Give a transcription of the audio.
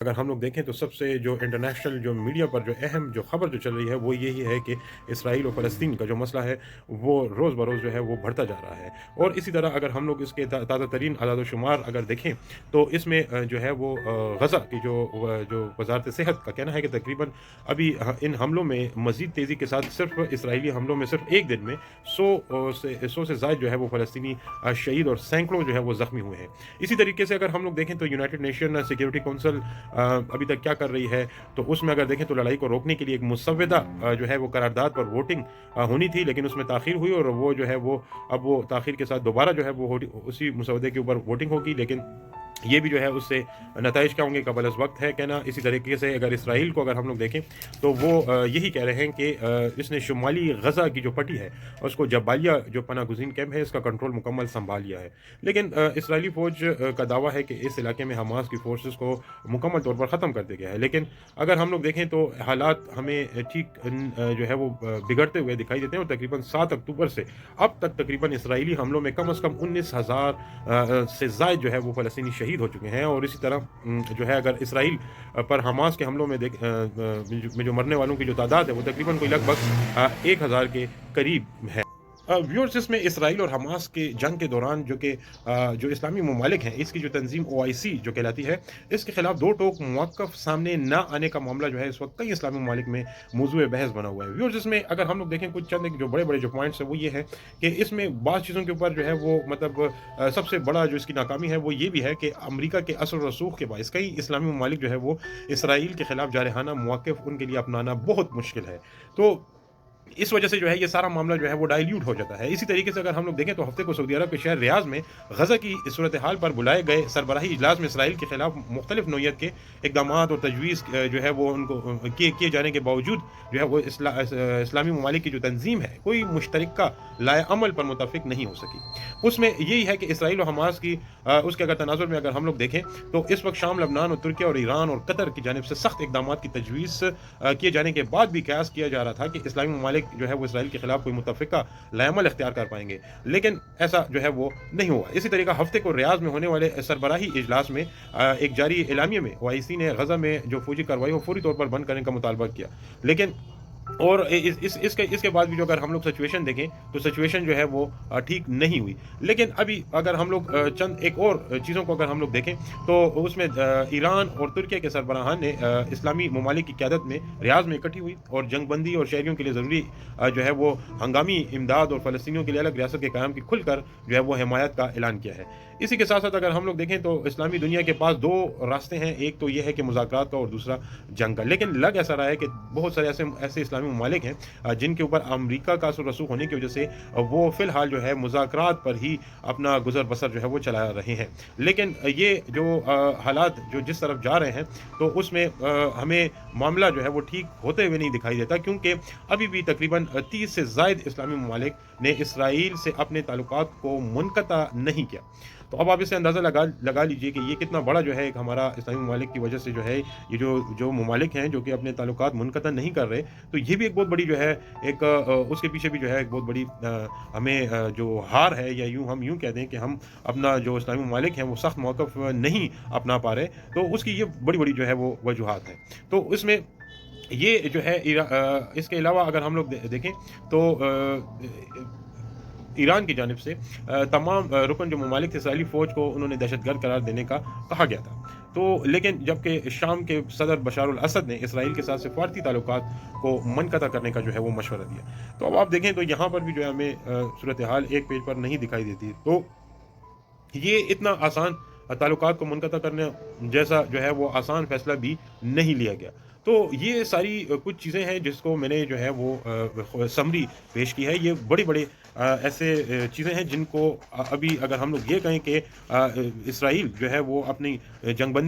अगर हम लोग देखें तो सबसे जो इंटरनेशनल जो मीडिया पर जो अहम जो खबर जो चल रही है वो यही है कि इसराइल और फ़लस्तीन का जो मसला है वो रोज़ बरोज़ जो है वो बढ़ता जा रहा है। और इसी तरह अगर हम लोग इसके ताज़ा तरीन अदाद-ओ-शुमार अगर देखें तो इसमें जो है वो गज़ा की जो वज़ारत सेहत का कहना है कि तकरीबन अभी इन हमलों में मज़ीद तेज़ी के साथ सिर्फ़ इसराइली हमलों में सिर्फ़ 1 दिन में 100 से ज़ायद जो है वो फ़लस्तीनी शहीद और सैकड़ों जो है वो ज़ख्मी हुए हैं। इसी तरीके से अगर हम लोग देखें तो यूनाइटेड नेशन सिक्योरिटी काउंसिल अभी तक क्या कर रही है, तो उसमें अगर देखें तो लड़ाई को रोकने के लिए एक मुसव्वदा जो है वो करारदाद पर वोटिंग होनी थी, लेकिन उसमें ताख़ीर हुई और वो जो है वो अब वो ताख़ीर के साथ दोबारा जो है वो उसी मुसव्वदे के ऊपर वोटिंग होगी, लेकिन ये भी जो है उससे नताइज क्या होंगे कबल वक्त है कहना। इसी तरीके से अगर इसराइल को अगर हम लोग देखें तो वो यही कह रहे हैं कि इसने शुमाली गज़ा की जो पट्टी है उसको जबालिया जो पनाह गुज़ीन कैंप है इसका कंट्रोल मुकम्मल संभाल लिया है। लेकिन इसराइली फ़ौज का दावा है कि इस इलाके में हमास की फोर्सेस को मुकम्मल तौर पर ख़त्म कर दिया गया है। लेकिन अगर हम लोग देखें तो हालात हमें ठीक जो है वो बिगड़ते हुए दिखाई देते हैं और तकरीबन 7 अक्टूबर से अब तक तकरीबन इसराइली हमलों में कम से कम 19,000 से ज़ायद जो है वो फ़लस्तीनी शहीद हो चुके हैं। और इसी तरह जो है अगर इसराइल पर हमास के हमलों में में जो मरने वालों की जो तादाद है वो तकरीबन कोई लगभग 1,000 के करीब है। व्यूअर्स, इसमें इसराइल और हमास के जंग के दौरान जो इस्लामी ममालिक हैं इसकी जो तंजीम ओआईसी जो कहलाती है इसके खिलाफ दो टोक मौक़िफ़ सामने ना आने का मामला जो है इस वक्त कई इस्लामी ममालिक में मौज़ूए बहस बना हुआ है। व्यूअर्स, इसमें अगर हम लोग देखें कुछ चंद एक जो बड़े बड़े जो पॉइंट्स हैं वो ये है कि इसमें बाज़ चीज़ों के ऊपर जो है वो मतलब सबसे बड़ा जो इसकी नाकामी है वो ये भी है कि अमरीका के असर रसूख के बायस कई इस्लामी ममालिक जो है वो इसराइल के खिलाफ जारहाना मौक़िफ़ उनके लिए अपनाना बहुत मुश्किल है। तो इस वजह से जो है ये सारा मामला जो है वो डाइल्यूट हो जाता है। इसी तरीके से अगर हम लोग देखें तो हफ्ते को सऊदी अरब के शहर रियाज़ में गज़ा की सूरत-ए-हाल पर बुलाए गए सरबराही इजलास में इसराइल के खिलाफ मुख्तलिफ नौइयत के इक़दामात और तजवीज़ जो है वो उनको किए जाने के बावजूद जो है वो इस्लामी ममालिक की जो तंज़ीम है कोई मुश्तरका लाए अमल पर मुत्तफ़िक नहीं हो सकी। उसमें यही है कि इसराइल और हमास की उसके अगर तनाज़ुर में अगर हम लोग देखें तो इस वक्त शाम, लबनान और तुर्किया और ईरान और कतर की जानिब से सख्त इक़दामात की तजवीज़ किए जाने के बाद भी कयास किया जा रहा था कि इस्लामी ममालिक जो है वो इसराइल के खिलाफ कोई मुत्तफ़िका लाएअमल इख्तियार कर पाएंगे, लेकिन ऐसा जो है वो नहीं हुआ। इसी तरीक़ा हफ्ते को रियाज़ में होने वाले सरबराही इजलास में एक जारी एलामिया में ओआईसी ने गज़ा में जो फौजी कार्रवाई को फौरी तौर पर बंद करने का मुतालबा किया, लेकिन और इसके बाद भी जो अगर हम लोग सिचुएशन देखें तो सिचुएशन जो है वो ठीक नहीं हुई। लेकिन अभी अगर हम लोग चंद एक और चीज़ों को अगर हम लोग देखें तो उसमें ईरान और तुर्किया के सरबराहान ने इस्लामी ममालिक की क़यादत में रियाज़ में इकट्ठी हुई और जंगबंदी और शहरियों के लिए ज़रूरी जो है वो हंगामी इमदाद और फ़लस्तीनियों के लिए अलग रियासत के क़याम की खुलकर जो है वो हिमायत का ऐलान किया है। इसी के साथ साथ अगर हम लोग देखें तो इस्लामी दुनिया के पास 2 रास्ते हैं, एक तो ये है कि मुज़ाकरात का और दूसरा जंग का। लेकिन लग ऐसा रहा है कि बहुत सारे ऐसे ऐसे इस्लामी ममालिक हैं जिनके ऊपर अमरीका का असर रसूख होने की वजह से वो फ़िलहाल जो है मुज़ाकरात पर ही अपना गुज़र बसर जो है वो चला रहे हैं। लेकिन ये जो हालात जो जिस तरफ जा रहे हैं तो उसमें हमें मामला जो है वो ठीक होते हुए नहीं दिखाई देता, क्योंकि अभी भी तकरीबन 30 से ज़ायद इस्लामी ममालिक ने इसराइल से अपने ताल्लुकात को मुनक़ता नहीं किया। तो अब आप इससे अंदाज़ा लगा लीजिए कि ये कितना बड़ा जो है एक हमारा इस्लामी ममालिक की वजह से जो है ये जो ममालिक हैं जो कि अपने ताल्लुकात मुनक़ता नहीं कर रहे, तो ये भी एक बहुत बड़ी जो है एक उसके पीछे भी जो है एक बहुत बड़ी हमें जो हार है, या हम यूँ कह दें कि हम अपना जो इस्लामी ममालिक हैं वो सख्त मौक़िफ़ नहीं अपना पा रहे, तो उसकी ये बड़ी-बड़ी जो है वो वजूहात हैं। तो इसमें ये जो है इसके अलावा अगर हम लोग देखें तो ईरान की जानिब से तमाम रुकन जो ममालिक थे इसराइली फ़ौज को उन्होंने दहशतगर्द करार देने का कहा गया था। तो लेकिन जबकि शाम के सदर बशार अल असद ने इसराइल के साथ सिफ़ारती ताल्लुकात को मनक़ता करने का जो है वो मशवरा दिया। तो अब आप देखें तो यहाँ पर भी जो है हमें सूरत-ए-हाल एक पेज पर नहीं दिखाई देती। तो ये इतना आसान ताल्लुकात को मुनक़ता करने जैसा जो है वो आसान फ़ैसला भी नहीं लिया गया। तो ये सारी कुछ चीज़ें हैं जिसको मैंने जो है वो समरी पेश की है। ये बड़े-बड़े ऐसे चीज़ें हैं जिनको अभी अगर हम लोग ये कहें कि इसराइल जो है वो अपनी जंगबंदी